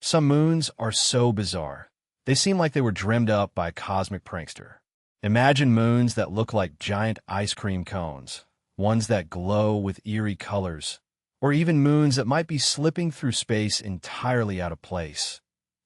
Some moons are so bizarre. They seem like they were dreamed up by a cosmic prankster. Imagine moons that look like giant ice cream cones, ones that glow with eerie colors, or even moons that might be slipping through space entirely out of place,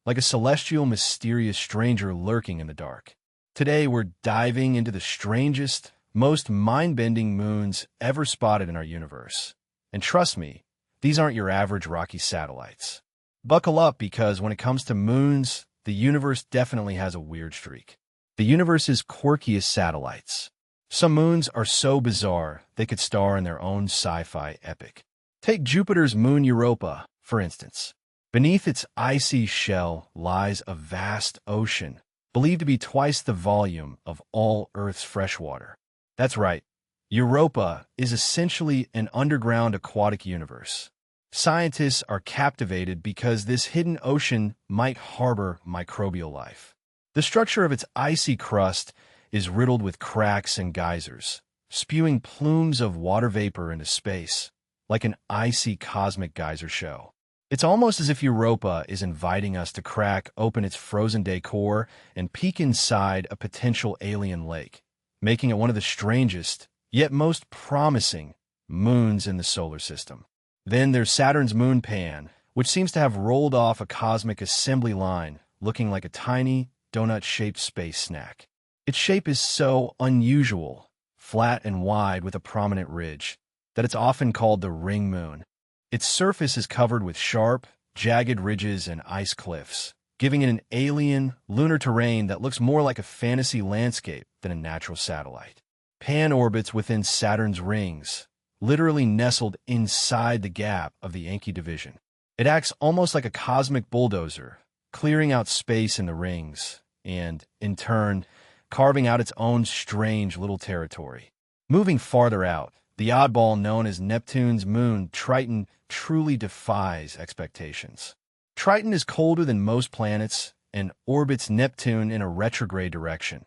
like a celestial, mysterious stranger lurking in the dark. Today, we're diving into the strangest, most mind-bending moons ever spotted in our universe. And trust me, these aren't your average rocky satellites. Buckle up, because when it comes to moons, the universe definitely has a weird streak. The universe's quirkiest satellites. Some moons are so bizarre they could star in their own sci-fi epic. Take Jupiter's moon Europa, for instance. Beneath its icy shell lies a vast ocean, believed to be twice the volume of all Earth's freshwater. That's right, Europa is essentially an underground aquatic universe. Scientists are captivated because this hidden ocean might harbor microbial life. The structure of its icy crust is riddled with cracks and geysers, spewing plumes of water vapor into space, like an icy cosmic geyser show. It's almost as if Europa is inviting us to crack open its frozen-day core and peek inside a potential alien lake, making it one of the strangest, yet most promising, moons in the solar system. Then there's Saturn's moon Pan, which seems to have rolled off a cosmic assembly line, looking like a tiny, donut-shaped space snack. Its shape is so unusual, flat and wide with a prominent ridge, that it's often called the ring moon. Its surface is covered with sharp, jagged ridges and ice cliffs, giving it an alien, lunar terrain that looks more like a fantasy landscape than a natural satellite. Pan orbits within Saturn's rings, literally nestled inside the gap of the Yankee division. It acts almost like a cosmic bulldozer, clearing out space in the rings, and, in turn, carving out its own strange little territory. Moving farther out, the oddball known as Neptune's moon, Triton, truly defies expectations. Triton is colder than most planets and orbits Neptune in a retrograde direction,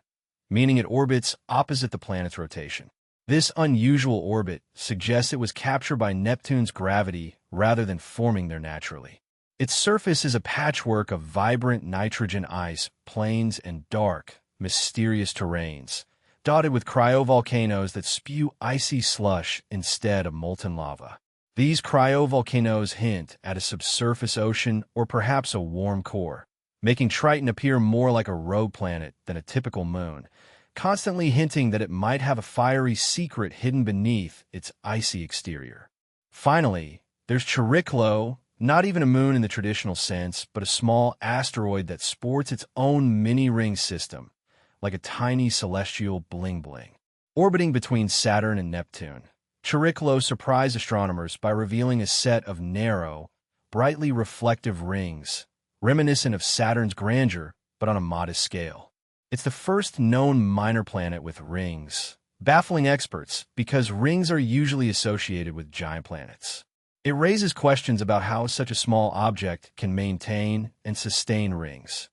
meaning it orbits opposite the planet's rotation. This unusual orbit suggests it was captured by Neptune's gravity rather than forming there naturally. Its surface is a patchwork of vibrant nitrogen ice, plains, and dark, mysterious terrains, dotted with cryovolcanoes that spew icy slush instead of molten lava. These cryovolcanoes hint at a subsurface ocean or perhaps a warm core, making Triton appear more like a rogue planet than a typical moon, constantly hinting that it might have a fiery secret hidden beneath its icy exterior. Finally, there's Chariklo, not even a moon in the traditional sense, but a small asteroid that sports its own mini-ring system, like a tiny celestial bling-bling. Orbiting between Saturn and Neptune, Chariklo surprised astronomers by revealing a set of narrow, brightly reflective rings, reminiscent of Saturn's grandeur, but on a modest scale. It's the first known minor planet with rings, baffling experts because rings are usually associated with giant planets. It raises questions about how such a small object can maintain and sustain rings,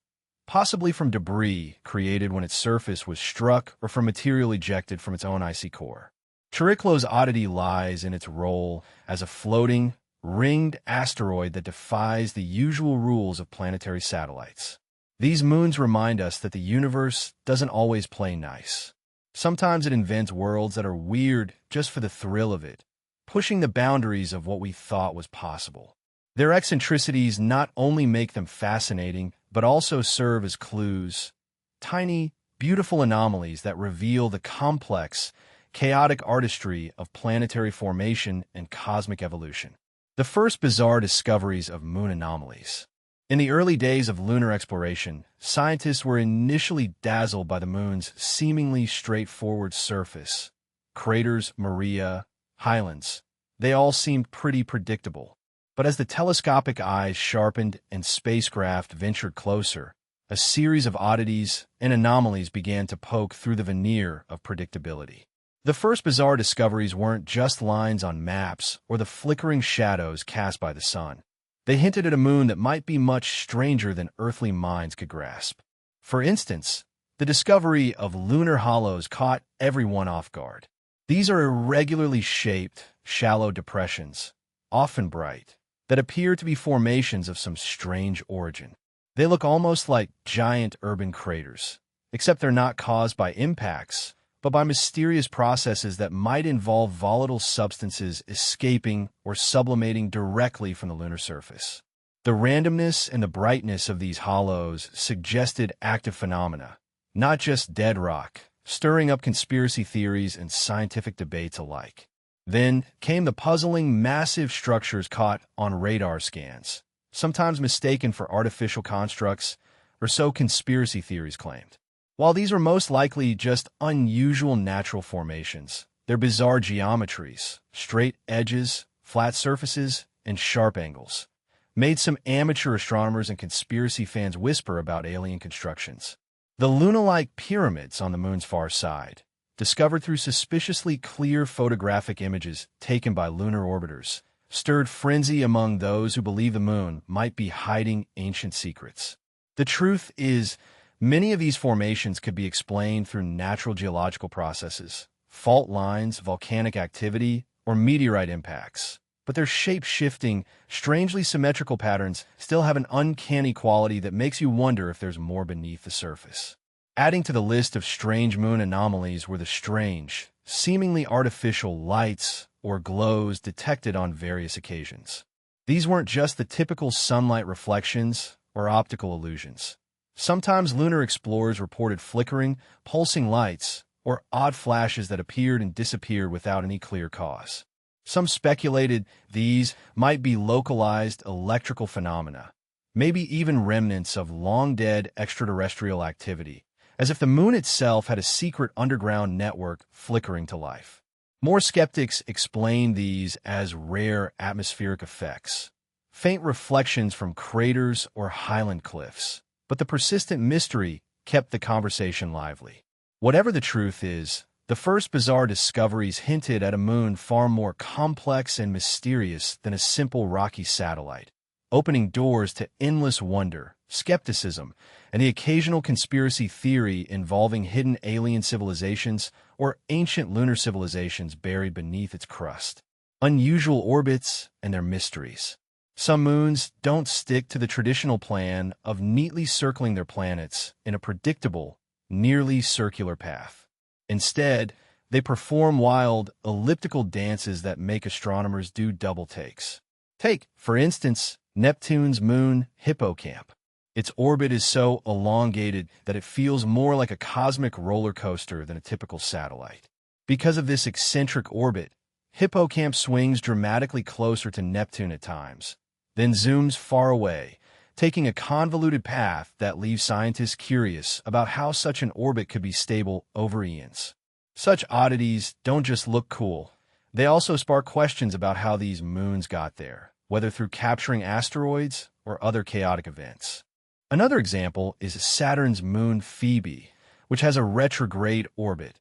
possibly from debris created when its surface was struck or from material ejected from its own icy core. Chariklo's oddity lies in its role as a floating, ringed asteroid that defies the usual rules of planetary satellites. These moons remind us that the universe doesn't always play nice. Sometimes it invents worlds that are weird just for the thrill of it, pushing the boundaries of what we thought was possible. Their eccentricities not only make them fascinating, but also serve as clues, tiny, beautiful anomalies that reveal the complex, chaotic artistry of planetary formation and cosmic evolution. The first bizarre discoveries of moon anomalies. In the early days of lunar exploration, scientists were initially dazzled by the moon's seemingly straightforward surface. Craters, Maria, highlands, they all seemed pretty predictable. But as the telescopic eyes sharpened and spacecraft ventured closer, a series of oddities and anomalies began to poke through the veneer of predictability. The first bizarre discoveries weren't just lines on maps or the flickering shadows cast by the sun. They hinted at a moon that might be much stranger than earthly minds could grasp. For instance, the discovery of lunar hollows caught everyone off guard. These are irregularly shaped, shallow depressions, often bright, that appear to be formations of some strange origin. They look almost like giant urban craters, except they're not caused by impacts, but by mysterious processes that might involve volatile substances escaping or sublimating directly from the lunar surface. The randomness and the brightness of these hollows suggested active phenomena, not just dead rock, stirring up conspiracy theories and scientific debates alike. Then came the puzzling massive structures caught on radar scans, sometimes mistaken for artificial constructs, or so conspiracy theories claimed. While these were most likely just unusual natural formations, their bizarre geometries, straight edges, flat surfaces, and sharp angles, made some amateur astronomers and conspiracy fans whisper about alien constructions. The Luna-like pyramids on the moon's far side, discovered through suspiciously clear photographic images taken by lunar orbiters, stirred frenzy among those who believe the moon might be hiding ancient secrets. The truth is, many of these formations could be explained through natural geological processes, fault lines, volcanic activity, or meteorite impacts. But their shape-shifting, strangely symmetrical patterns still have an uncanny quality that makes you wonder if there's more beneath the surface. Adding to the list of strange moon anomalies were the strange, seemingly artificial lights or glows detected on various occasions. These weren't just the typical sunlight reflections or optical illusions. Sometimes lunar explorers reported flickering, pulsing lights or odd flashes that appeared and disappeared without any clear cause. Some speculated these might be localized electrical phenomena, maybe even remnants of long-dead extraterrestrial activity, as if the moon itself had a secret underground network flickering to life. More skeptics explain these as rare atmospheric effects, faint reflections from craters or highland cliffs, but the persistent mystery kept the conversation lively. Whatever the truth is, the first bizarre discoveries hinted at a moon far more complex and mysterious than a simple rocky satellite, opening doors to endless wonder, skepticism, and the occasional conspiracy theory involving hidden alien civilizations or ancient lunar civilizations buried beneath its crust. Unusual orbits and their mysteries. Some moons don't stick to the traditional plan of neatly circling their planets in a predictable, nearly circular path. Instead, they perform wild, elliptical dances that make astronomers do double takes. Take, for instance, Neptune's moon Hippocamp. Its orbit is so elongated that it feels more like a cosmic roller coaster than a typical satellite. Because of this eccentric orbit, Hippocamp swings dramatically closer to Neptune at times, then zooms far away, taking a convoluted path that leaves scientists curious about how such an orbit could be stable over eons. Such oddities don't just look cool. They also spark questions about how these moons got there, whether through capturing asteroids or other chaotic events. Another example is Saturn's moon Phoebe, which has a retrograde orbit,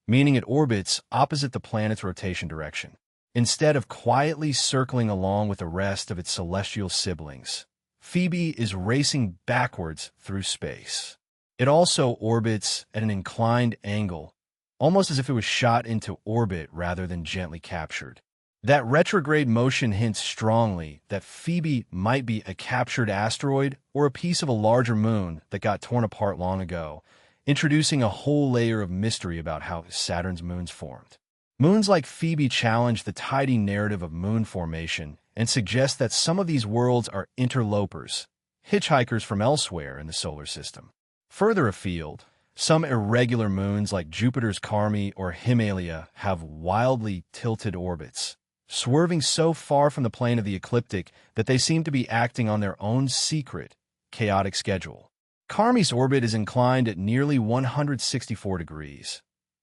meaning it orbits opposite the planet's rotation direction, instead of quietly circling along with the rest of its celestial siblings. Phoebe is racing backwards through space. It also orbits at an inclined angle, almost as if it was shot into orbit rather than gently captured. That retrograde motion hints strongly that Phoebe might be a captured asteroid or a piece of a larger moon that got torn apart long ago, introducing a whole layer of mystery about how Saturn's moons formed. Moons like Phoebe challenge the tidy narrative of moon formation and suggest that some of these worlds are interlopers, hitchhikers from elsewhere in the solar system. Further afield, some irregular moons like Jupiter's Carmi or Himalaya have wildly tilted orbits, swerving so far from the plane of the ecliptic that they seem to be acting on their own secret, chaotic schedule. Carmi's orbit is inclined at nearly 164 degrees,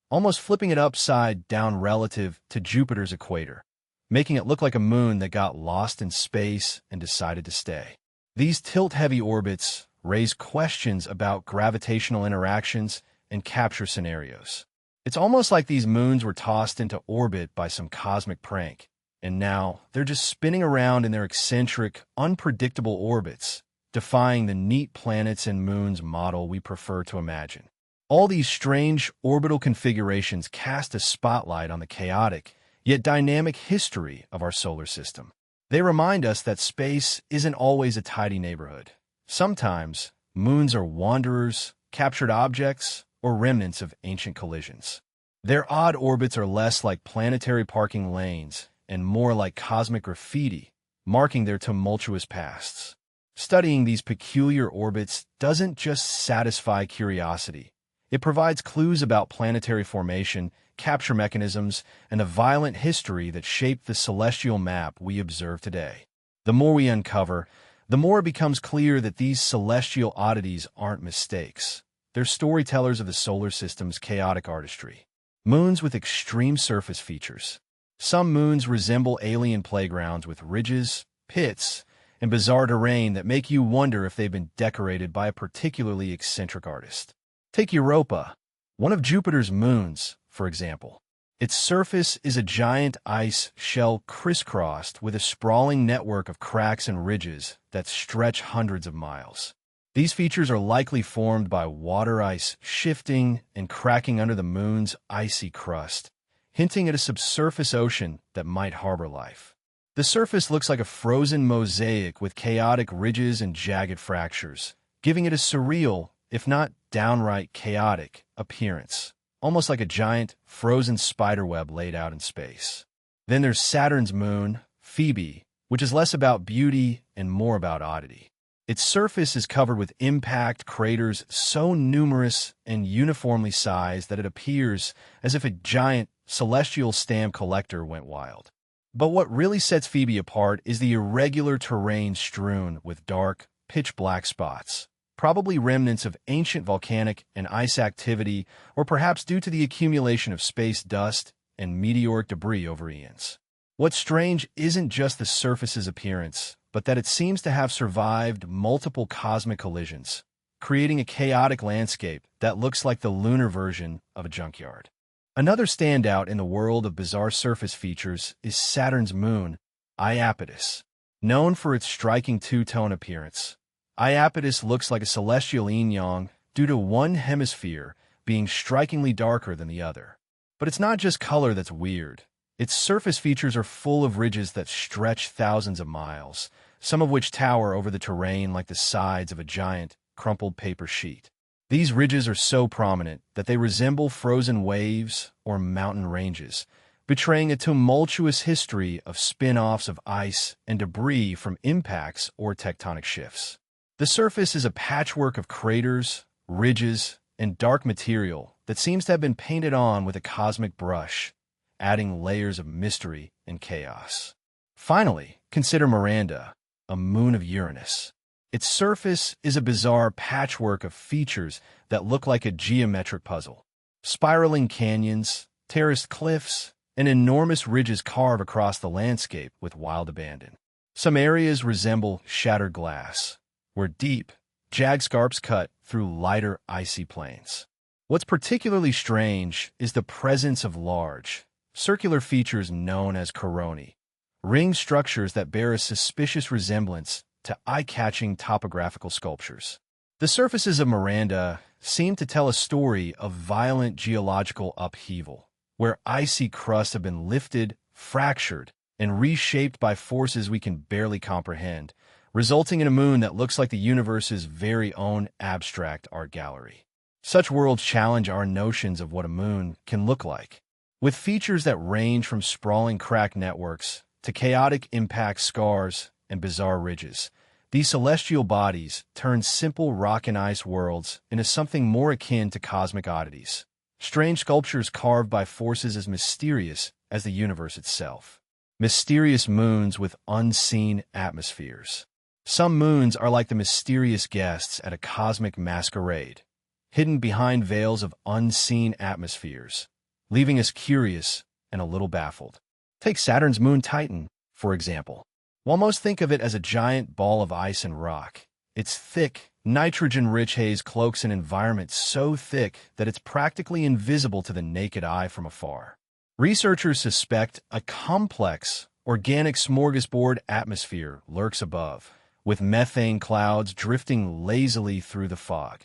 almost flipping it upside down relative to Jupiter's equator, making it look like a moon that got lost in space and decided to stay. These tilt-heavy orbits raise questions about gravitational interactions and capture scenarios. It's almost like these moons were tossed into orbit by some cosmic prank, and now they're just spinning around in their eccentric, unpredictable orbits, defying the neat planets and moons model we prefer to imagine. All these strange orbital configurations cast a spotlight on the chaotic, yet dynamic history of our solar system. They remind us that space isn't always a tidy neighborhood. Sometimes, moons are wanderers, captured objects, or remnants of ancient collisions. Their odd orbits are less like planetary parking lanes and more like cosmic graffiti, marking their tumultuous pasts. Studying these peculiar orbits doesn't just satisfy curiosity. It provides clues about planetary formation, capture mechanisms, and the violent history that shaped the celestial map we observe today. The more we uncover, the more it becomes clear that these celestial oddities aren't mistakes. They're storytellers of the solar system's chaotic artistry. Moons with extreme surface features. Some moons resemble alien playgrounds with ridges, pits, and bizarre terrain that make you wonder if they've been decorated by a particularly eccentric artist. Take Europa, one of Jupiter's moons, for example. Its surface is a giant ice shell crisscrossed with a sprawling network of cracks and ridges that stretch hundreds of miles. These features are likely formed by water ice shifting and cracking under the moon's icy crust, hinting at a subsurface ocean that might harbor life. The surface looks like a frozen mosaic with chaotic ridges and jagged fractures, giving it a surreal, if not downright chaotic, appearance, almost like a giant, frozen spiderweb laid out in space. Then there's Saturn's moon, Phoebe, which is less about beauty and more about oddity. Its surface is covered with impact craters so numerous and uniformly sized that it appears as if a giant celestial stamp collector went wild. But what really sets Phoebe apart is the irregular terrain strewn with dark, pitch-black spots, probably remnants of ancient volcanic and ice activity, or perhaps due to the accumulation of space dust and meteoric debris over eons. What's strange isn't just the surface's appearance, but that it seems to have survived multiple cosmic collisions, creating a chaotic landscape that looks like the lunar version of a junkyard. Another standout in the world of bizarre surface features is Saturn's moon, Iapetus. Known for its striking two-tone appearance, Iapetus looks like a celestial yin-yang due to one hemisphere being strikingly darker than the other. But it's not just color that's weird. Its surface features are full of ridges that stretch thousands of miles, some of which tower over the terrain like the sides of a giant, crumpled paper sheet. These ridges are so prominent that they resemble frozen waves or mountain ranges, betraying a tumultuous history of spin-offs of ice and debris from impacts or tectonic shifts. The surface is a patchwork of craters, ridges, and dark material that seems to have been painted on with a cosmic brush, adding layers of mystery and chaos. Finally, consider Miranda, a moon of Uranus. Its surface is a bizarre patchwork of features that look like a geometric puzzle. Spiraling canyons, terraced cliffs, and enormous ridges carve across the landscape with wild abandon. Some areas resemble shattered glass, where deep, jagged scarps cut through lighter, icy plains. What's particularly strange is the presence of large, circular features known as coronae, ringed structures that bear a suspicious resemblance to eye-catching topographical sculptures. The surfaces of Miranda seem to tell a story of violent geological upheaval, where icy crusts have been lifted, fractured, and reshaped by forces we can barely comprehend, resulting in a moon that looks like the universe's very own abstract art gallery. Such worlds challenge our notions of what a moon can look like. With features that range from sprawling crack networks to chaotic impact scars and bizarre ridges, these celestial bodies turn simple rock and ice worlds into something more akin to cosmic oddities. Strange sculptures carved by forces as mysterious as the universe itself. Mysterious moons with unseen atmospheres. Some moons are like the mysterious guests at a cosmic masquerade, hidden behind veils of unseen atmospheres, leaving us curious and a little baffled. Take Saturn's moon Titan, for example. While most think of it as a giant ball of ice and rock, its thick, nitrogen-rich haze cloaks an environment so thick that it's practically invisible to the naked eye from afar. Researchers suspect a complex, organic smorgasbord atmosphere lurks above, with methane clouds drifting lazily through the fog,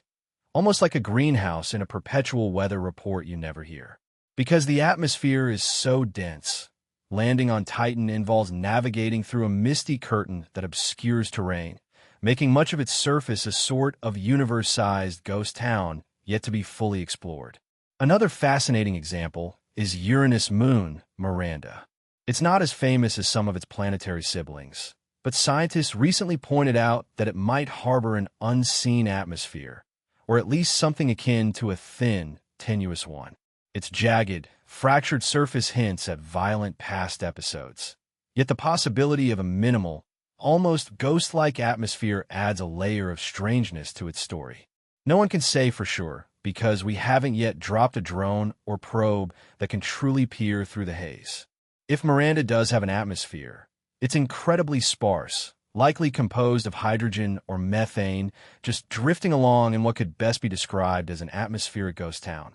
almost like a greenhouse in a perpetual weather report you never hear. Because the atmosphere is so dense, landing on Titan involves navigating through a misty curtain that obscures terrain, making much of its surface a sort of universe-sized ghost town yet to be fully explored. Another fascinating example is Uranus' moon, Miranda. It's not as famous as some of its planetary siblings, but scientists recently pointed out that it might harbor an unseen atmosphere, or at least something akin to a thin, tenuous one. Its jagged, fractured surface hints at violent past episodes. Yet the possibility of a minimal, almost ghost-like atmosphere adds a layer of strangeness to its story. No one can say for sure, because we haven't yet dropped a drone or probe that can truly peer through the haze. If Miranda does have an atmosphere, it's incredibly sparse, likely composed of hydrogen or methane, just drifting along in what could best be described as an atmospheric ghost town.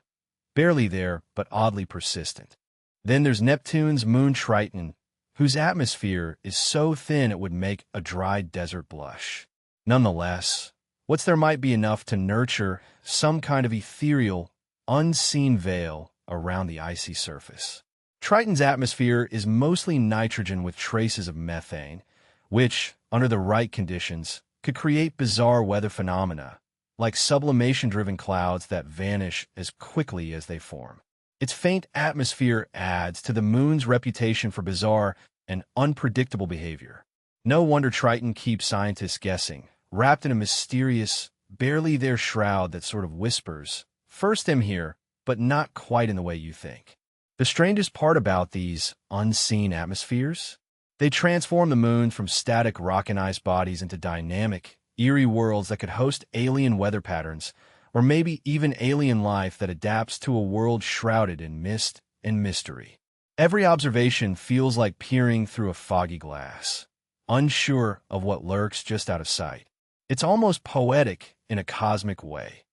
Barely there, but oddly persistent. Then there's Neptune's moon Triton, whose atmosphere is so thin it would make a dry desert blush. Nonetheless, what's there might be enough to nurture some kind of ethereal, unseen veil around the icy surface. Triton's atmosphere is mostly nitrogen with traces of methane, which, under the right conditions, could create bizarre weather phenomena, like sublimation-driven clouds that vanish as quickly as they form. Its faint atmosphere adds to the moon's reputation for bizarre and unpredictable behavior. No wonder Triton keeps scientists guessing, wrapped in a mysterious, barely there shroud that sort of whispers, "First I'm here, but not quite in the way you think." The strangest part about these unseen atmospheres? They transform the moon from static rock and ice bodies into dynamic, eerie worlds that could host alien weather patterns, or maybe even alien life that adapts to a world shrouded in mist and mystery. Every observation feels like peering through a foggy glass, unsure of what lurks just out of sight. It's almost poetic in a cosmic way.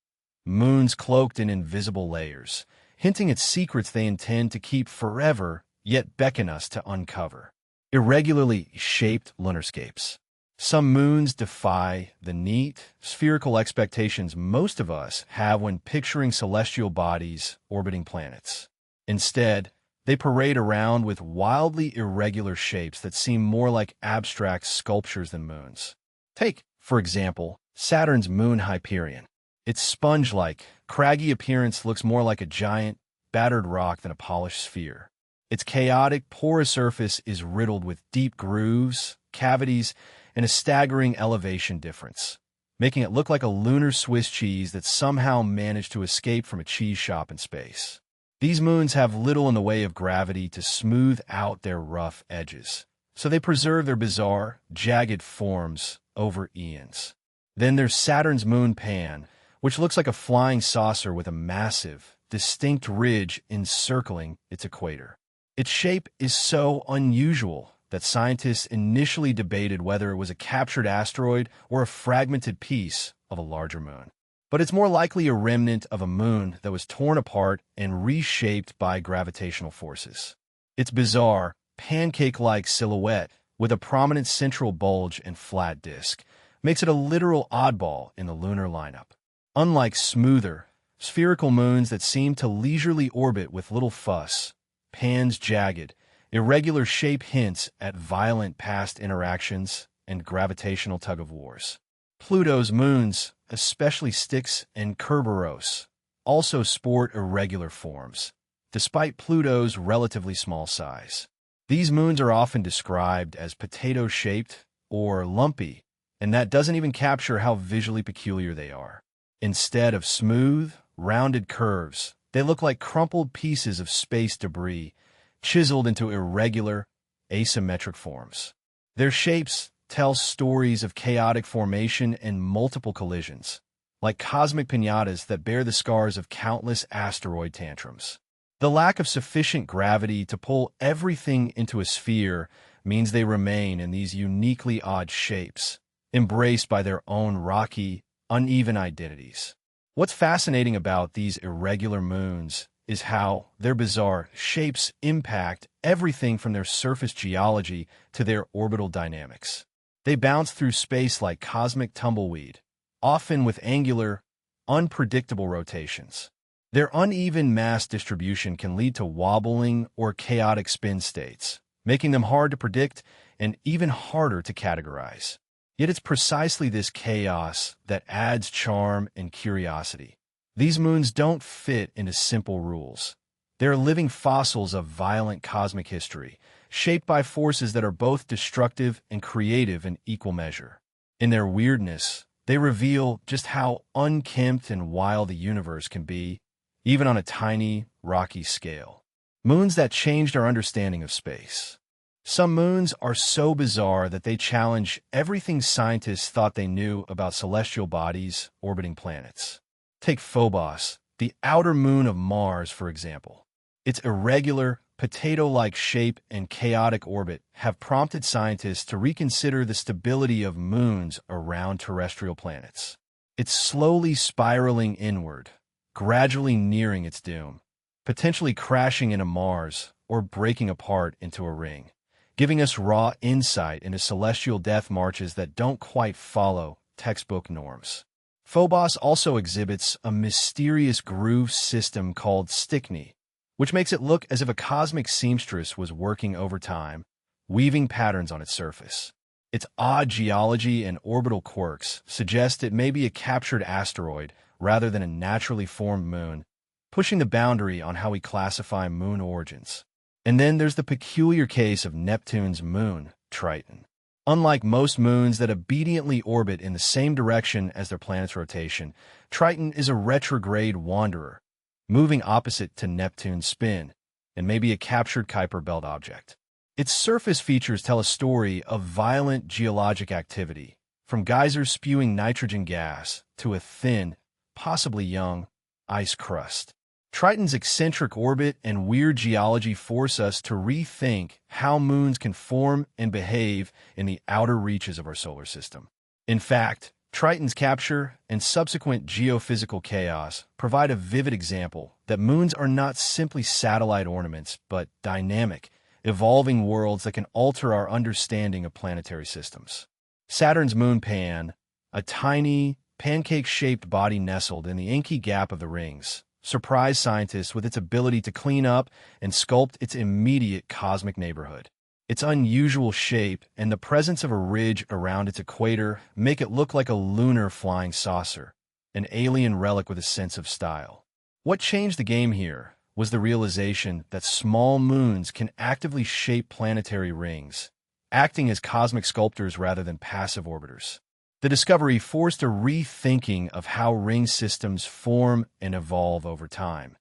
Moons cloaked in invisible layers, hinting at secrets they intend to keep forever, yet beckon us to uncover. Irregularly shaped lunarscapes. Some moons defy the neat, spherical expectations most of us have when picturing celestial bodies orbiting planets. Instead, they parade around with wildly irregular shapes that seem more like abstract sculptures than moons. Take, for example, Saturn's moon Hyperion. Its sponge-like, craggy appearance looks more like a giant, battered rock than a polished sphere. Its chaotic, porous surface is riddled with deep grooves, cavities, and a staggering elevation difference, making it look like a lunar Swiss cheese that somehow managed to escape from a cheese shop in space. These moons have little in the way of gravity to smooth out their rough edges, so they preserve their bizarre, jagged forms over eons. Then there's Saturn's moon Pan, which looks like a flying saucer with a massive, distinct ridge encircling its equator. Its shape is so unusual that scientists initially debated whether it was a captured asteroid or a fragmented piece of a larger moon. But it's more likely a remnant of a moon that was torn apart and reshaped by gravitational forces. Its bizarre, pancake-like silhouette, with a prominent central bulge and flat disk, makes it a literal oddball in the lunar lineup. Unlike smoother, spherical moons that seem to leisurely orbit with little fuss, Pan's jagged, irregular shape hints at violent past interactions and gravitational tug-of-wars. Pluto's moons, especially Styx and Kerberos, also sport irregular forms, despite Pluto's relatively small size. These moons are often described as potato-shaped or lumpy, and that doesn't even capture how visually peculiar they are. Instead of smooth, rounded curves, they look like crumpled pieces of space debris, chiseled into irregular, asymmetric forms. Their shapes tell stories of chaotic formation and multiple collisions, like cosmic piñatas that bear the scars of countless asteroid tantrums. The lack of sufficient gravity to pull everything into a sphere means they remain in these uniquely odd shapes, embraced by their own rocky, uneven identities. What's fascinating about these irregular moons is how their bizarre shapes impact everything from their surface geology to their orbital dynamics. They bounce through space like cosmic tumbleweed, often with angular, unpredictable rotations. Their uneven mass distribution can lead to wobbling or chaotic spin states, making them hard to predict and even harder to categorize. Yet it's precisely this chaos that adds charm and curiosity. These moons don't fit into simple rules. They're living fossils of violent cosmic history, shaped by forces that are both destructive and creative in equal measure. In their weirdness, they reveal just how unkempt and wild the universe can be, even on a tiny, rocky scale. Moons that changed our understanding of space. Some moons are so bizarre that they challenge everything scientists thought they knew about celestial bodies orbiting planets. Take Phobos, the outer moon of Mars, for example. Its irregular, potato-like shape and chaotic orbit have prompted scientists to reconsider the stability of moons around terrestrial planets. It's slowly spiraling inward, gradually nearing its doom, potentially crashing into Mars or breaking apart into a ring, giving us raw insight into celestial death marches that don't quite follow textbook norms. Phobos also exhibits a mysterious groove system called Stickney, which makes it look as if a cosmic seamstress was working overtime, weaving patterns on its surface. Its odd geology and orbital quirks suggest it may be a captured asteroid rather than a naturally formed moon, pushing the boundary on how we classify moon origins. And then there's the peculiar case of Neptune's moon, Triton. Unlike most moons that obediently orbit in the same direction as their planet's rotation, Triton is a retrograde wanderer, moving opposite to Neptune's spin, and may be a captured Kuiper Belt object. Its surface features tell a story of violent geologic activity, from geysers spewing nitrogen gas to a thin, possibly young, ice crust. Triton's eccentric orbit and weird geology force us to rethink how moons can form and behave in the outer reaches of our solar system. In fact, Triton's capture and subsequent geophysical chaos provide a vivid example that moons are not simply satellite ornaments, but dynamic, evolving worlds that can alter our understanding of planetary systems. Saturn's moon Pan, a tiny, pancake-shaped body nestled in the inky gap of the rings, surprised scientists with its ability to clean up and sculpt its immediate cosmic neighborhood. Its unusual shape and the presence of a ridge around its equator make it look like a lunar flying saucer, an alien relic with a sense of style. What changed the game here was the realization that small moons can actively shape planetary rings, acting as cosmic sculptors rather than passive orbiters. The discovery forced a rethinking of how ring systems form and evolve over time,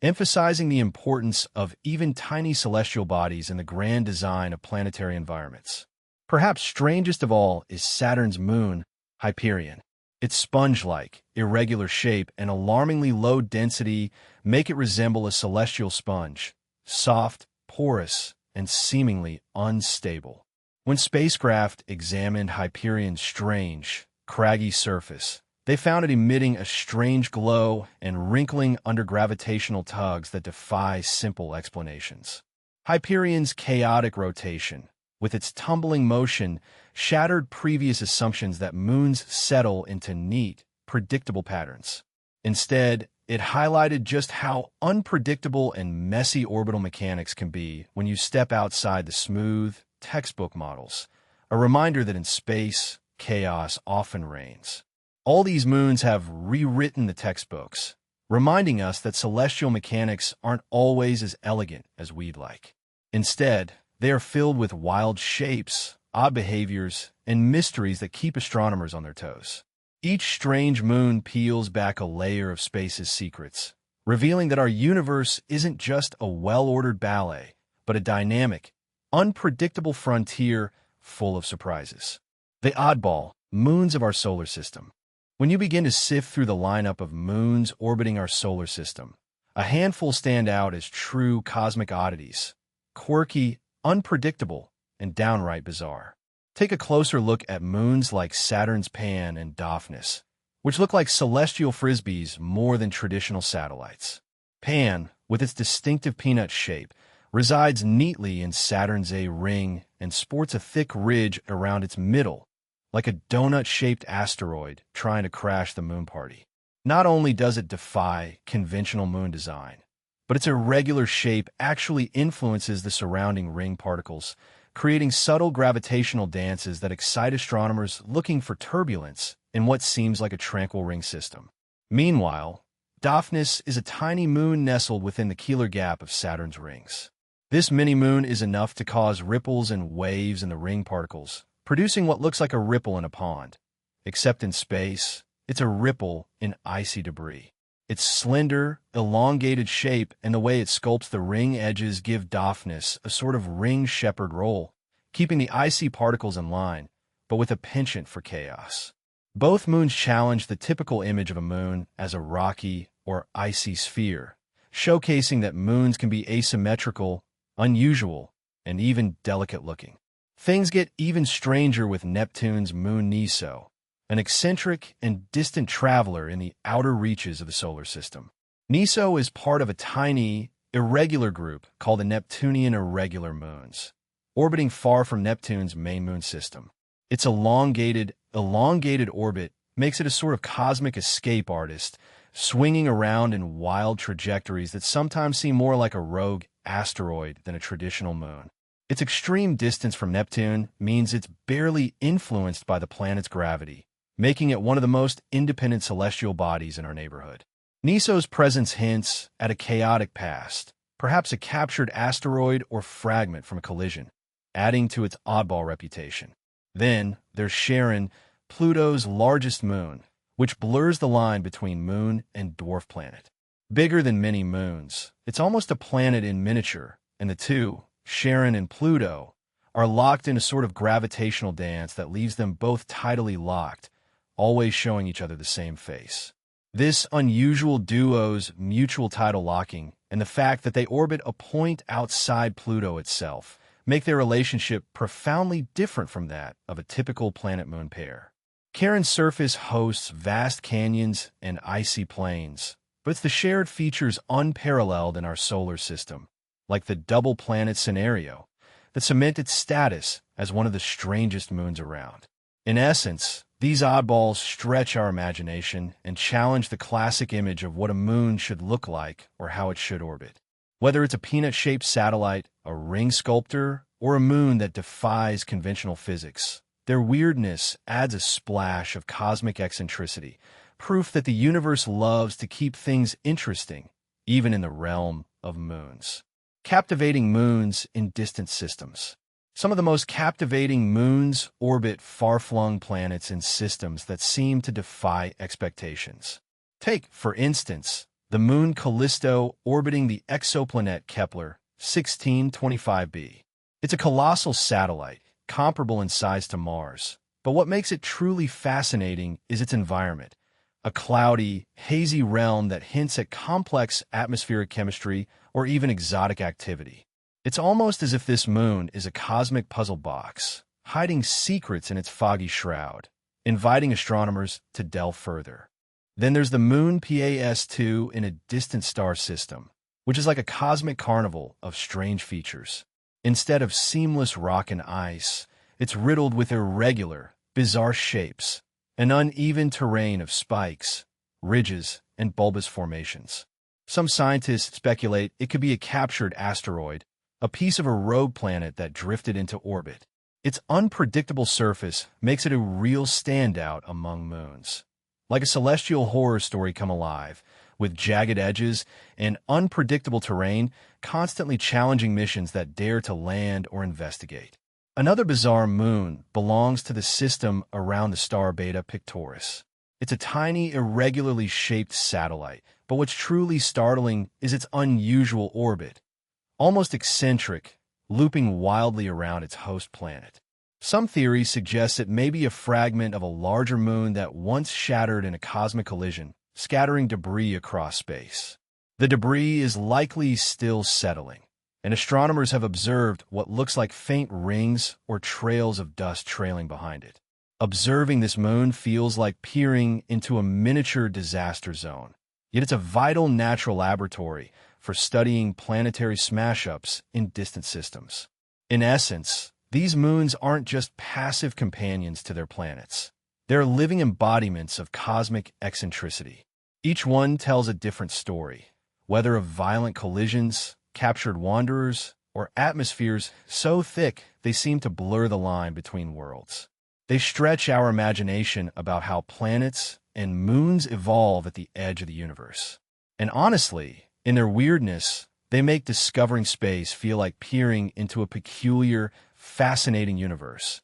emphasizing the importance of even tiny celestial bodies in the grand design of planetary environments. Perhaps strangest of all is Saturn's moon, Hyperion. Its sponge-like, irregular shape and alarmingly low density make it resemble a celestial sponge, soft, porous, and seemingly unstable. When spacecraft examined Hyperion's strange, craggy surface, they found it emitting a strange glow and wrinkling under gravitational tugs that defy simple explanations. Hyperion's chaotic rotation, with its tumbling motion, shattered previous assumptions that moons settle into neat, predictable patterns. Instead, it highlighted just how unpredictable and messy orbital mechanics can be when you step outside the smooth, textbook models, a reminder that in space, chaos often reigns. All these moons have rewritten the textbooks, reminding us that celestial mechanics aren't always as elegant as we'd like. Instead, they are filled with wild shapes, odd behaviors, and mysteries that keep astronomers on their toes. Each strange moon peels back a layer of space's secrets, revealing that our universe isn't just a well-ordered ballet, but a dynamic, unpredictable frontier full of surprises. The oddball moons of our solar system. When you begin to sift through the lineup of moons orbiting our solar system, a handful stand out as true cosmic oddities, quirky, unpredictable, and downright bizarre. Take a closer look at moons like Saturn's Pan and Daphnis, which look like celestial frisbees more than traditional satellites. Pan, with its distinctive peanut shape, resides neatly in Saturn's A ring and sports a thick ridge around its middle, like a donut-shaped asteroid trying to crash the moon party. Not only does it defy conventional moon design, but its irregular shape actually influences the surrounding ring particles, creating subtle gravitational dances that excite astronomers looking for turbulence in what seems like a tranquil ring system. Meanwhile, Daphnis is a tiny moon nestled within the Keeler gap of Saturn's rings. This mini-moon is enough to cause ripples and waves in the ring particles, producing what looks like a ripple in a pond. Except in space, it's a ripple in icy debris. Its slender, elongated shape and the way it sculpts the ring edges give Daphnis a sort of ring shepherd role, keeping the icy particles in line, but with a penchant for chaos. Both moons challenge the typical image of a moon as a rocky or icy sphere, showcasing that moons can be asymmetrical, unusual, and even delicate-looking. Things get even stranger with Neptune's moon Niso, an eccentric and distant traveler in the outer reaches of the solar system. Niso is part of a tiny, irregular group called the Neptunian irregular moons, orbiting far from Neptune's main moon system. Its elongated orbit makes it a sort of cosmic escape artist, swinging around in wild trajectories that sometimes seem more like a rogue asteroid than a traditional moon. Its extreme distance from Neptune means it's barely influenced by the planet's gravity, making it one of the most independent celestial bodies in our neighborhood. Niso's presence hints at a chaotic past, perhaps a captured asteroid or fragment from a collision, adding to its oddball reputation. Then there's Charon, Pluto's largest moon, which blurs the line between moon and dwarf planet. Bigger than many moons, it's almost a planet in miniature, and the two, Charon and Pluto, are locked in a sort of gravitational dance that leaves them both tidally locked, always showing each other the same face. This unusual duo's mutual tidal locking and the fact that they orbit a point outside Pluto itself make their relationship profoundly different from that of a typical planet-moon pair. Charon's surface hosts vast canyons and icy plains, but it's the shared features unparalleled in our solar system, like the double planet scenario, that cement its status as one of the strangest moons around. In essence, these oddballs stretch our imagination and challenge the classic image of what a moon should look like or how it should orbit. Whether it's a peanut-shaped satellite, a ring sculptor, or a moon that defies conventional physics, their weirdness adds a splash of cosmic eccentricity, proof that the universe loves to keep things interesting, even in the realm of moons. Captivating moons in distant systems. Some of the most captivating moons orbit far-flung planets in systems that seem to defy expectations. Take, for instance, the moon Callisto orbiting the exoplanet Kepler 1625b. It's a colossal satellite, comparable in size to Mars, but what makes it truly fascinating is its environment, a cloudy, hazy realm that hints at complex atmospheric chemistry or even exotic activity. It's almost as if this moon is a cosmic puzzle box, hiding secrets in its foggy shroud, inviting astronomers to delve further. Then there's the moon PAS2 in a distant star system, which is like a cosmic carnival of strange features. Instead of seamless rock and ice, it's riddled with irregular, bizarre shapes, an uneven terrain of spikes, ridges, and bulbous formations. Some scientists speculate it could be a captured asteroid, a piece of a rogue planet that drifted into orbit. Its unpredictable surface makes it a real standout among moons. Like a celestial horror story come alive, with jagged edges and unpredictable terrain constantly challenging missions that dare to land or investigate. Another bizarre moon belongs to the system around the star Beta Pictoris. It's a tiny, irregularly shaped satellite, but what's truly startling is its unusual orbit, almost eccentric, looping wildly around its host planet. Some theories suggest it may be a fragment of a larger moon that once shattered in a cosmic collision, scattering debris across space. The debris is likely still settling, and astronomers have observed what looks like faint rings or trails of dust trailing behind it. Observing this moon feels like peering into a miniature disaster zone, yet it's a vital natural laboratory for studying planetary smash-ups in distant systems. In essence, these moons aren't just passive companions to their planets. They're living embodiments of cosmic eccentricity. Each one tells a different story, whether of violent collisions, captured wanderers, or atmospheres so thick they seem to blur the line between worlds. They stretch our imagination about how planets and moons evolve at the edge of the universe. And honestly, in their weirdness, they make discovering space feel like peering into a peculiar, fascinating universe,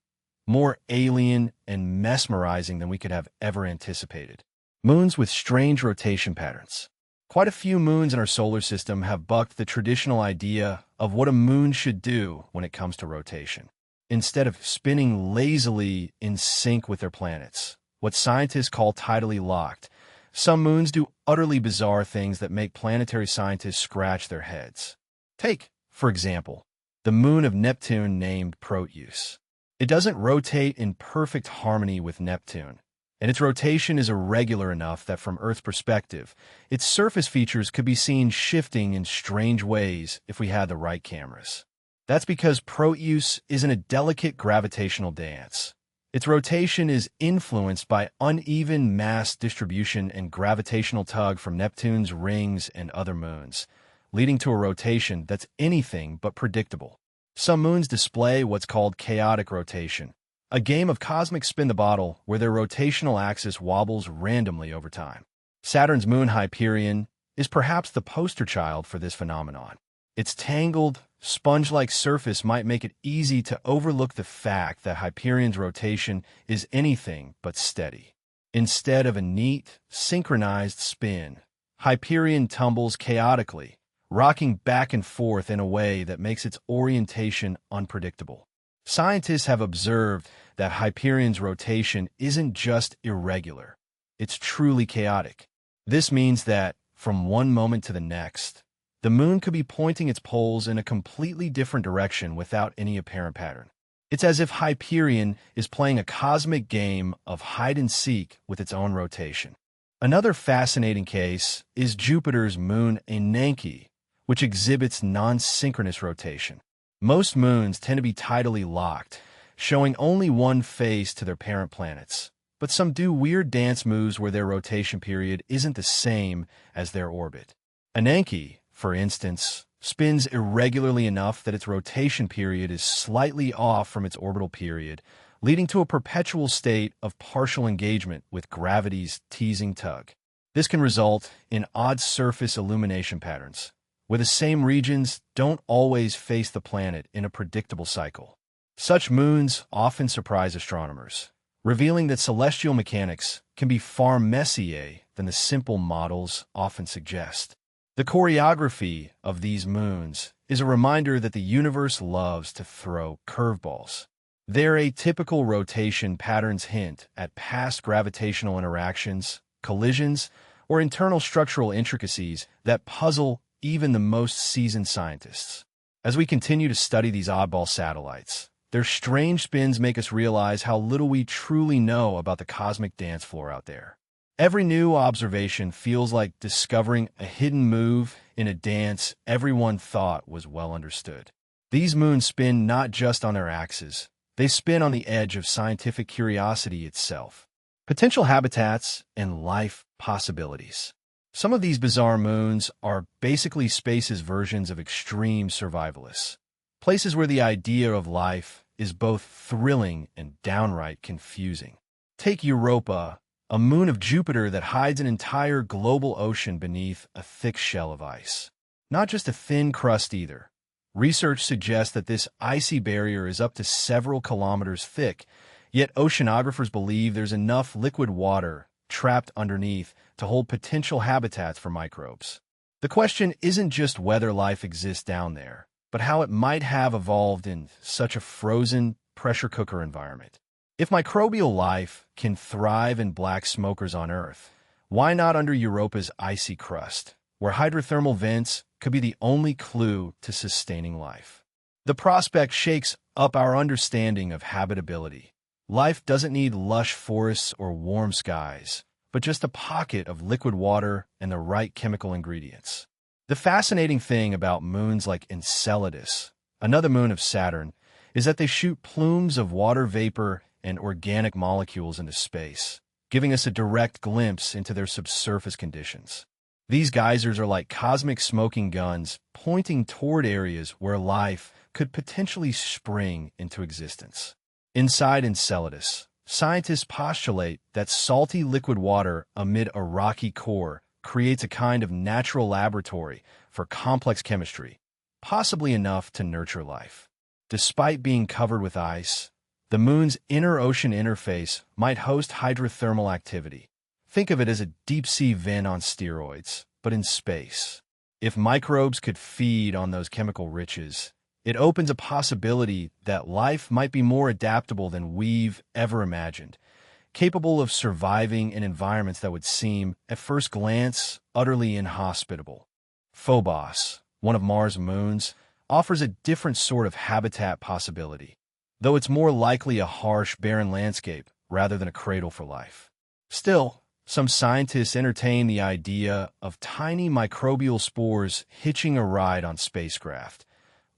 more alien and mesmerizing than we could have ever anticipated. Moons with strange rotation patterns. Quite a few moons in our solar system have bucked the traditional idea of what a moon should do when it comes to rotation. Instead of spinning lazily in sync with their planets, what scientists call tidally locked, some moons do utterly bizarre things that make planetary scientists scratch their heads. Take, for example, the moon of Neptune named Proteus. It doesn't rotate in perfect harmony with Neptune, and its rotation is irregular enough that from Earth's perspective, its surface features could be seen shifting in strange ways if we had the right cameras. That's because Proteus is in a delicate gravitational dance. Its rotation is influenced by uneven mass distribution and gravitational tug from Neptune's rings and other moons, leading to a rotation that's anything but predictable. Some moons display what's called chaotic rotation, a game of cosmic spin the bottle where their rotational axis wobbles randomly over time. Saturn's moon Hyperion is perhaps the poster child for this phenomenon. Its tangled, sponge-like surface might make it easy to overlook the fact that Hyperion's rotation is anything but steady. Instead of a neat, synchronized spin, Hyperion tumbles chaotically, rocking back and forth in a way that makes its orientation unpredictable. Scientists have observed that Hyperion's rotation isn't just irregular, it's truly chaotic. This means that, from one moment to the next, the moon could be pointing its poles in a completely different direction without any apparent pattern. It's as if Hyperion is playing a cosmic game of hide-and-seek with its own rotation. Another fascinating case is Jupiter's moon Ananke, which exhibits non-synchronous rotation. Most moons tend to be tidally locked, showing only one face to their parent planets, but some do weird dance moves where their rotation period isn't the same as their orbit. Ananke, for instance, spins irregularly enough that its rotation period is slightly off from its orbital period, leading to a perpetual state of partial engagement with gravity's teasing tug. This can result in odd surface illumination patterns, where the same regions don't always face the planet in a predictable cycle. Such moons often surprise astronomers, revealing that celestial mechanics can be far messier than the simple models often suggest. The choreography of these moons is a reminder that the universe loves to throw curveballs. Their atypical rotation patterns hint at past gravitational interactions, collisions, or internal structural intricacies that puzzle even the most seasoned scientists. As we continue to study these oddball satellites, their strange spins make us realize how little we truly know about the cosmic dance floor out there. Every new observation feels like discovering a hidden move in a dance everyone thought was well understood. These moons spin not just on their axes, they spin on the edge of scientific curiosity itself. Potential habitats and life possibilities. Some of these bizarre moons are basically space's versions of extreme survivalists, places where the idea of life is both thrilling and downright confusing. Take Europa, a moon of Jupiter that hides an entire global ocean beneath a thick shell of ice. Not just a thin crust either. Research suggests that this icy barrier is up to several kilometers thick, yet oceanographers believe there's enough liquid water trapped underneath to hold potential habitats for microbes. The question isn't just whether life exists down there, but how it might have evolved in such a frozen, pressure cooker environment. If microbial life can thrive in black smokers on Earth, why not under Europa's icy crust, where hydrothermal vents could be the only clue to sustaining life? The prospect shakes up our understanding of habitability. Life doesn't need lush forests or warm skies, but just a pocket of liquid water and the right chemical ingredients. The fascinating thing about moons like Enceladus, another moon of Saturn, is that they shoot plumes of water vapor and organic molecules into space, giving us a direct glimpse into their subsurface conditions. These geysers are like cosmic smoking guns pointing toward areas where life could potentially spring into existence. Inside Enceladus, scientists postulate that salty liquid water amid a rocky core creates a kind of natural laboratory for complex chemistry, possibly enough to nurture life. Despite being covered with ice, the moon's inner ocean interface might host hydrothermal activity. Think of it as a deep-sea vent on steroids, but in space. If microbes could feed on those chemical riches, it opens a possibility that life might be more adaptable than we've ever imagined, capable of surviving in environments that would seem, at first glance, utterly inhospitable. Phobos, one of Mars' moons, offers a different sort of habitat possibility, though it's more likely a harsh, barren landscape rather than a cradle for life. Still, some scientists entertain the idea of tiny microbial spores hitching a ride on spacecraft,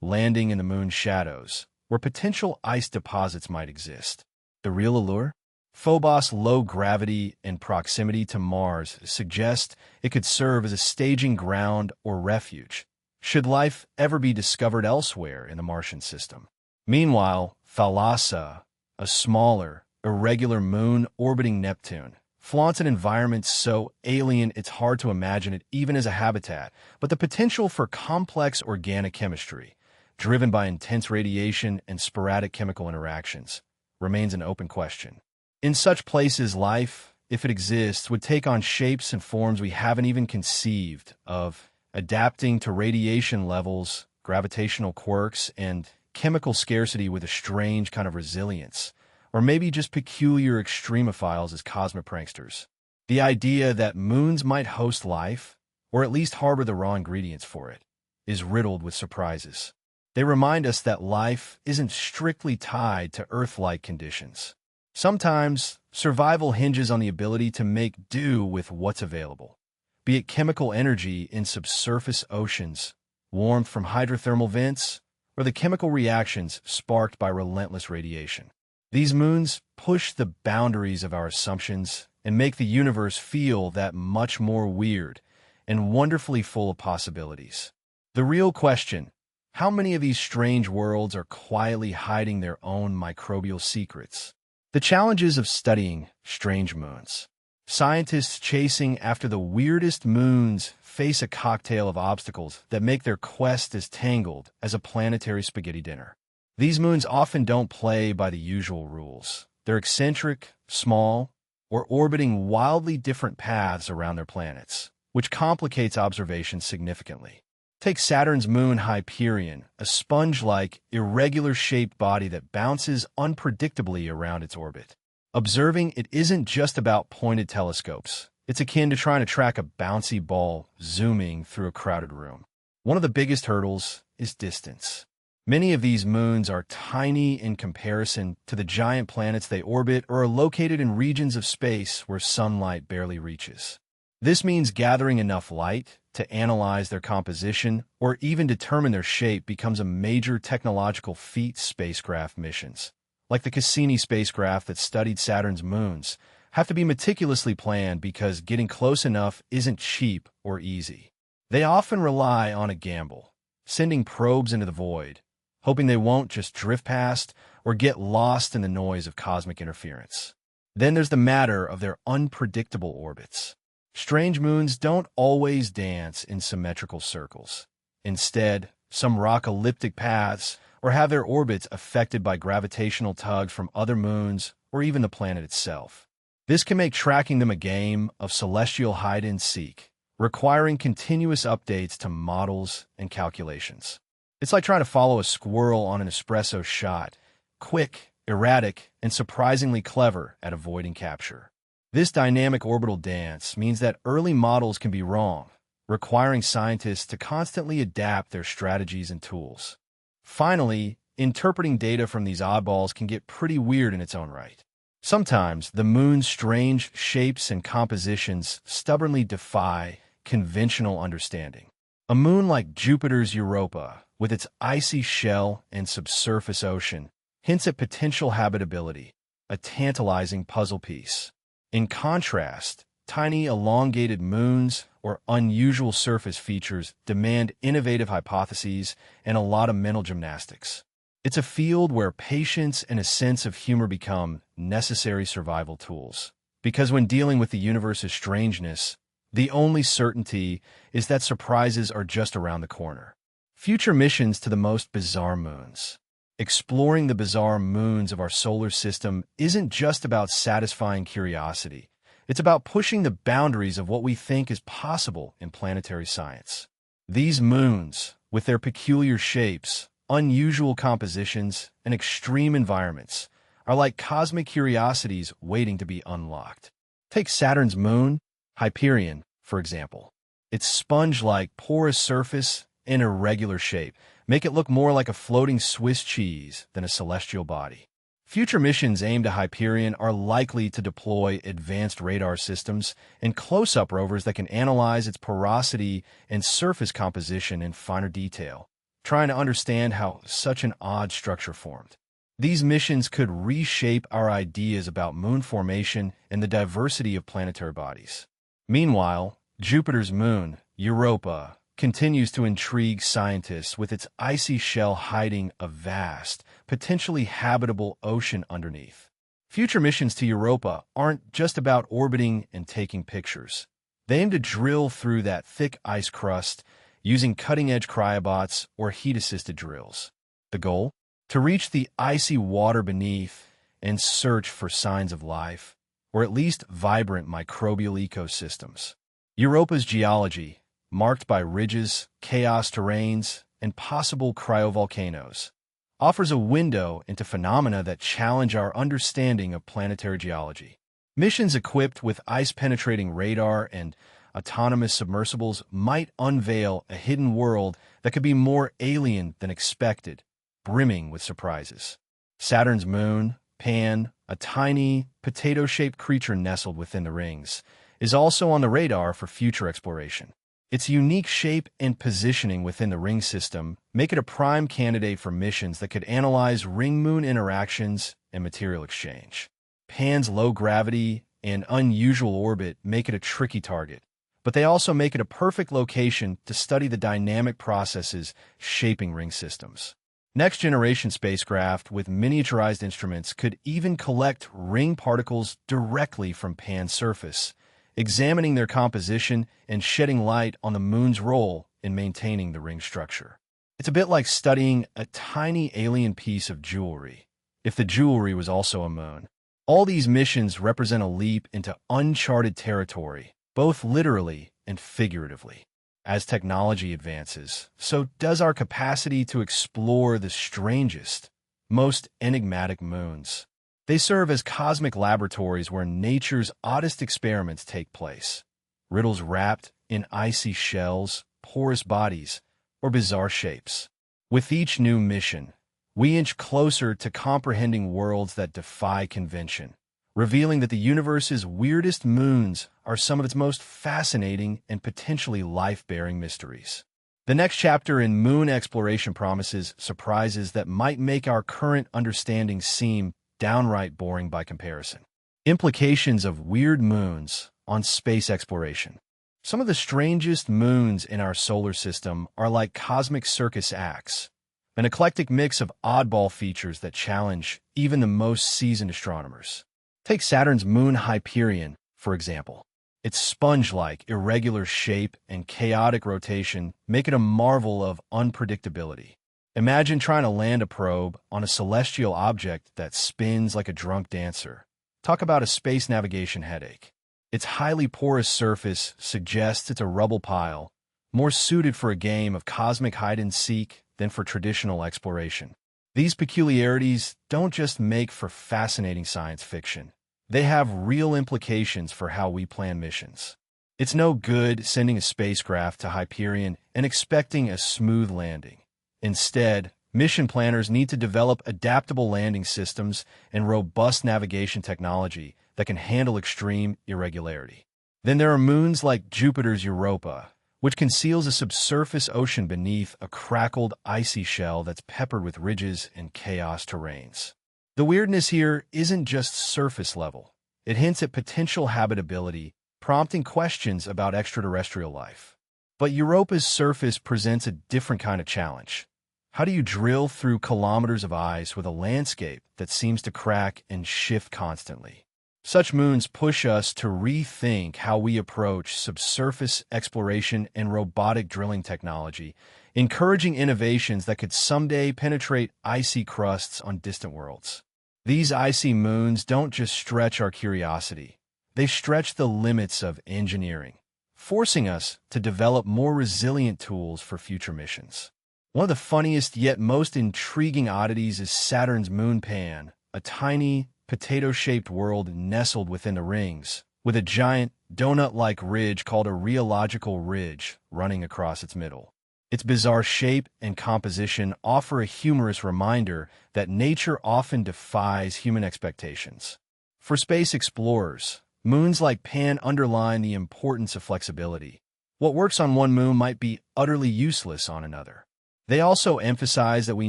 landing in the moon's shadows, where potential ice deposits might exist. The real allure? Phobos' low gravity and proximity to Mars suggest it could serve as a staging ground or refuge, should life ever be discovered elsewhere in the Martian system. Meanwhile, Thalassa, a smaller, irregular moon orbiting Neptune, flaunts an environment so alien it's hard to imagine it even as a habitat, but the potential for complex organic chemistry, driven by intense radiation and sporadic chemical interactions, remains an open question. In such places, life, if it exists, would take on shapes and forms we haven't even conceived of, adapting to radiation levels, gravitational quirks, and chemical scarcity with a strange kind of resilience, or maybe just peculiar extremophiles as cosmic pranksters. The idea that moons might host life, or at least harbor the raw ingredients for it, is riddled with surprises. They remind us that life isn't strictly tied to Earth-like conditions. Sometimes, survival hinges on the ability to make do with what's available, be it chemical energy in subsurface oceans, warmth from hydrothermal vents, or the chemical reactions sparked by relentless radiation. These moons push the boundaries of our assumptions and make the universe feel that much more weird and wonderfully full of possibilities. The real question: how many of these strange worlds are quietly hiding their own microbial secrets? The challenges of studying strange moons. Scientists chasing after the weirdest moons face a cocktail of obstacles that make their quest as tangled as a planetary spaghetti dinner. These moons often don't play by the usual rules. They're eccentric, small, or orbiting wildly different paths around their planets, which complicates observation significantly. Take Saturn's moon Hyperion, a sponge-like, irregular-shaped body that bounces unpredictably around its orbit. Observing it isn't just about pointed telescopes. It's akin to trying to track a bouncy ball zooming through a crowded room. One of the biggest hurdles is distance. Many of these moons are tiny in comparison to the giant planets they orbit or are located in regions of space where sunlight barely reaches. This means gathering enough light to analyze their composition or even determine their shape becomes a major technological feat. Spacecraft missions, like the Cassini spacecraft that studied Saturn's moons, have to be meticulously planned because getting close enough isn't cheap or easy. They often rely on a gamble, sending probes into the void, hoping they won't just drift past or get lost in the noise of cosmic interference. Then there's the matter of their unpredictable orbits. Strange moons don't always dance in symmetrical circles. Instead, some rock elliptic paths or have their orbits affected by gravitational tugs from other moons or even the planet itself. This can make tracking them a game of celestial hide-and-seek, requiring continuous updates to models and calculations. It's like trying to follow a squirrel on an espresso shot, quick, erratic, and surprisingly clever at avoiding capture. This dynamic orbital dance means that early models can be wrong, requiring scientists to constantly adapt their strategies and tools. Finally, interpreting data from these oddballs can get pretty weird in its own right. Sometimes, the moon's strange shapes and compositions stubbornly defy conventional understanding. A moon like Jupiter's Europa, with its icy shell and subsurface ocean, hints at potential habitability, a tantalizing puzzle piece. In contrast, tiny elongated moons, or unusual surface features demand innovative hypotheses and a lot of mental gymnastics. It's a field where patience and a sense of humor become necessary survival tools. Because when dealing with the universe's strangeness, the only certainty is that surprises are just around the corner. Future missions to the most bizarre moons. Exploring the bizarre moons of our solar system isn't just about satisfying curiosity. It's about pushing the boundaries of what we think is possible in planetary science. These moons, with their peculiar shapes, unusual compositions, and extreme environments, are like cosmic curiosities waiting to be unlocked. Take Saturn's moon, Hyperion, for example. Its sponge-like porous surface and irregular shape make it look more like a floating Swiss cheese than a celestial body. Future missions aimed at Hyperion are likely to deploy advanced radar systems and close-up rovers that can analyze its porosity and surface composition in finer detail, trying to understand how such an odd structure formed. These missions could reshape our ideas about moon formation and the diversity of planetary bodies. Meanwhile, Jupiter's moon, Europa, continues to intrigue scientists with its icy shell hiding a vast, potentially habitable ocean underneath. Future missions to Europa aren't just about orbiting and taking pictures. They aim to drill through that thick ice crust using cutting-edge cryobots or heat-assisted drills. The goal? To reach the icy water beneath and search for signs of life, or at least vibrant microbial ecosystems. Europa's geology, marked by ridges, chaos terrains, and possible cryovolcanoes, offers a window into phenomena that challenge our understanding of planetary geology. Missions equipped with ice-penetrating radar and autonomous submersibles might unveil a hidden world that could be more alien than expected, brimming with surprises. Saturn's moon, Pan, a tiny, potato-shaped creature nestled within the rings, is also on the radar for future exploration. Its unique shape and positioning within the ring system make it a prime candidate for missions that could analyze ring-moon interactions and material exchange. Pan's low gravity and unusual orbit make it a tricky target, but they also make it a perfect location to study the dynamic processes shaping ring systems. Next-generation spacecraft with miniaturized instruments could even collect ring particles directly from Pan's surface, examining their composition and shedding light on the moon's role in maintaining the ring structure. It's a bit like studying a tiny alien piece of jewelry, if the jewelry was also a moon. All these missions represent a leap into uncharted territory, both literally and figuratively. As technology advances, so does our capacity to explore the strangest, most enigmatic moons. They serve as cosmic laboratories where nature's oddest experiments take place. Riddles wrapped in icy shells, porous bodies, or bizarre shapes. With each new mission, we inch closer to comprehending worlds that defy convention, revealing that the universe's weirdest moons are some of its most fascinating and potentially life-bearing mysteries. The next chapter in moon exploration promises surprises that might make our current understanding seem downright boring by comparison. Implications of weird moons on space exploration. Some of the strangest moons in our solar system are like cosmic circus acts, an eclectic mix of oddball features that challenge even the most seasoned astronomers. Take Saturn's moon Hyperion, for example. Its sponge-like, irregular shape and chaotic rotation make it a marvel of unpredictability. Imagine trying to land a probe on a celestial object that spins like a drunk dancer. Talk about a space navigation headache. Its highly porous surface suggests it's a rubble pile, more suited for a game of cosmic hide-and-seek than for traditional exploration. These peculiarities don't just make for fascinating science fiction. They have real implications for how we plan missions. It's no good sending a spacecraft to Hyperion and expecting a smooth landing. Instead, mission planners need to develop adaptable landing systems and robust navigation technology that can handle extreme irregularity. Then there are moons like Jupiter's Europa, which conceals a subsurface ocean beneath a crackled, icy shell that's peppered with ridges and chaos terrains. The weirdness here isn't just surface level. It hints at potential habitability prompting questions about extraterrestrial life. But Europa's surface presents a different kind of challenge. How do you drill through kilometers of ice with a landscape that seems to crack and shift constantly? Such moons push us to rethink how we approach subsurface exploration and robotic drilling technology, encouraging innovations that could someday penetrate icy crusts on distant worlds. These icy moons don't just stretch our curiosity, they stretch the limits of engineering, forcing us to develop more resilient tools for future missions. One of the funniest yet most intriguing oddities is Saturn's moon Pan, a tiny, potato-shaped world nestled within the rings, with a giant, donut-like ridge called a rheological ridge running across its middle. Its bizarre shape and composition offer a humorous reminder that nature often defies human expectations. For space explorers, moons like Pan underline the importance of flexibility. What works on one moon might be utterly useless on another. They also emphasize that we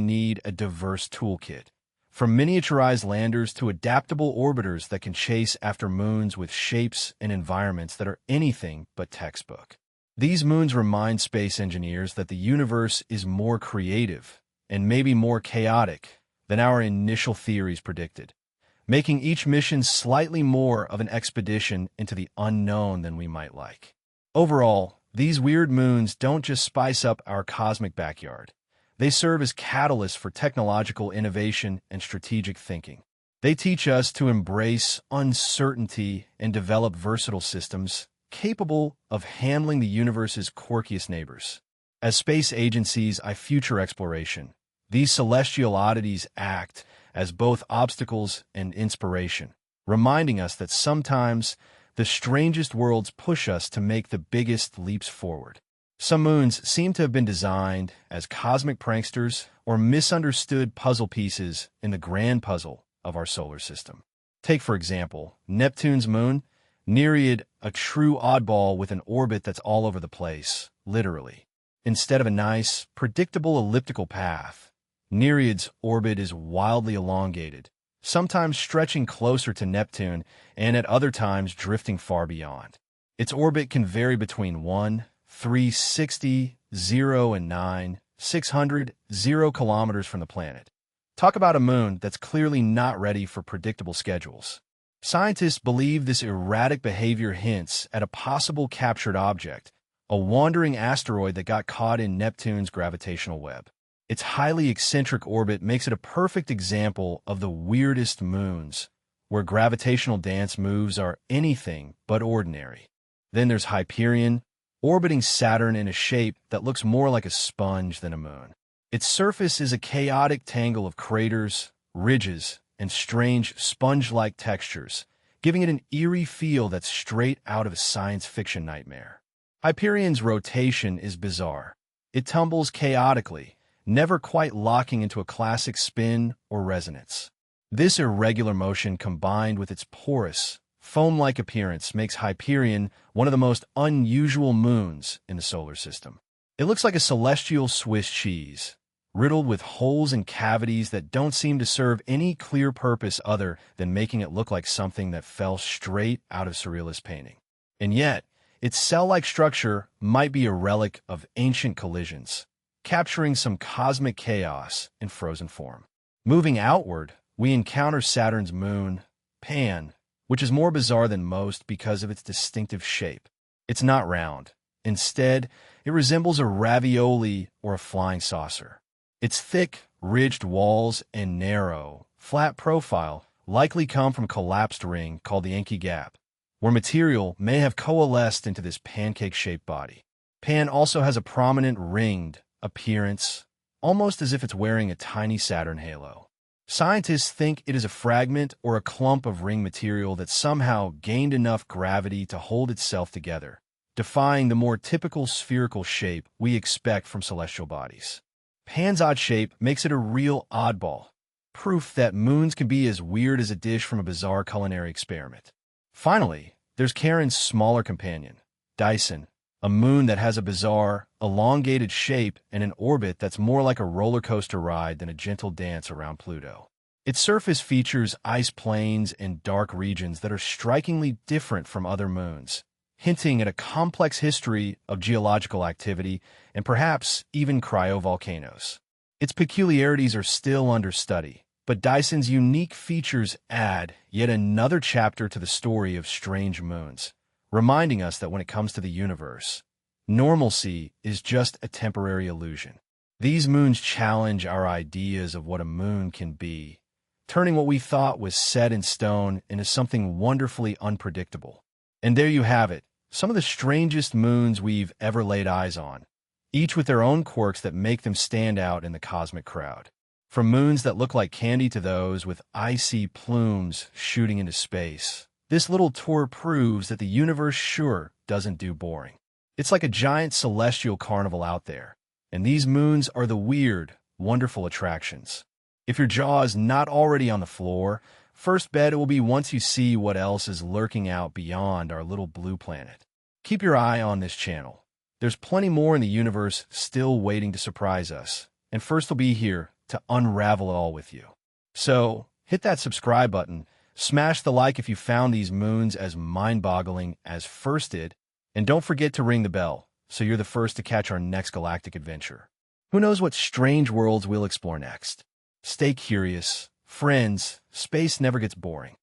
need a diverse toolkit, from miniaturized landers to adaptable orbiters that can chase after moons with shapes and environments that are anything but textbook. These moons remind space engineers that the universe is more creative and maybe more chaotic than our initial theories predicted, making each mission slightly more of an expedition into the unknown than we might like. Overall, these weird moons don't just spice up our cosmic backyard. They serve as catalysts for technological innovation and strategic thinking. They teach us to embrace uncertainty and develop versatile systems capable of handling the universe's quirkiest neighbors. As space agencies eye future exploration, these celestial oddities act as both obstacles and inspiration, reminding us that sometimes the strangest worlds push us to make the biggest leaps forward. Some moons seem to have been designed as cosmic pranksters or misunderstood puzzle pieces in the grand puzzle of our solar system. Take, for example, Neptune's moon, Nereid, a true oddball with an orbit that's all over the place, literally. Instead of a nice, predictable elliptical path, Nereid's orbit is wildly elongated, sometimes stretching closer to Neptune and at other times drifting far beyond. Its orbit can vary between 360, 0, and 600, 0 kilometers from the planet. Talk about a moon that's clearly not ready for predictable schedules. Scientists believe this erratic behavior hints at a possible captured object, a wandering asteroid that got caught in Neptune's gravitational web. Its highly eccentric orbit makes it a perfect example of the weirdest moons, where gravitational dance moves are anything but ordinary. Then there's Hyperion, orbiting Saturn in a shape that looks more like a sponge than a moon. Its surface is a chaotic tangle of craters, ridges, and strange sponge-like textures, giving it an eerie feel that's straight out of a science fiction nightmare. Hyperion's rotation is bizarre. It tumbles chaotically, never quite locking into a classic spin or resonance. This irregular motion combined with its porous, foam-like appearance makes Hyperion one of the most unusual moons in the solar system. It looks like a celestial Swiss cheese, riddled with holes and cavities that don't seem to serve any clear purpose other than making it look like something that fell straight out of surrealist painting. And yet, its cell-like structure might be a relic of ancient collisions, capturing some cosmic chaos in frozen form. Moving outward, we encounter Saturn's moon, Pan, which is more bizarre than most because of its distinctive shape. It's not round. Instead, it resembles a ravioli or a flying saucer. Its thick, ridged walls and narrow, flat profile likely come from a collapsed ring called the Encke Gap, where material may have coalesced into this pancake-shaped body. Pan also has a prominent ringed appearance, almost as if it's wearing a tiny Saturn halo. Scientists think it is a fragment or a clump of ring material that somehow gained enough gravity to hold itself together, defying the more typical spherical shape we expect from celestial bodies. Pan's odd shape makes it a real oddball, proof that moons can be as weird as a dish from a bizarre culinary experiment. Finally, there's Charon's smaller companion, Dyson, a moon that has a bizarre, elongated shape and an orbit that's more like a roller coaster ride than a gentle dance around Pluto. Its surface features ice plains and dark regions that are strikingly different from other moons, hinting at a complex history of geological activity and perhaps even cryovolcanoes. Its peculiarities are still under study, but Dyson's unique features add yet another chapter to the story of strange moons, reminding us that when it comes to the universe, normalcy is just a temporary illusion. These moons challenge our ideas of what a moon can be, turning what we thought was set in stone into something wonderfully unpredictable. And there you have it, some of the strangest moons we've ever laid eyes on, each with their own quirks that make them stand out in the cosmic crowd. From moons that look like candy to those with icy plumes shooting into space, this little tour proves that the universe sure doesn't do boring. It's like a giant celestial carnival out there, and these moons are the weird, wonderful attractions. If your jaw is not already on the floor, first bet it will be once you see what else is lurking out beyond our little blue planet. Keep your eye on this channel. There's plenty more in the universe still waiting to surprise us, and first will be here to unravel it all with you. So, hit that subscribe button, smash the like if you found these moons as mind-boggling as first did, and don't forget to ring the bell so you're the first to catch our next galactic adventure. Who knows what strange worlds we'll explore next? Stay curious. Friends, space never gets boring.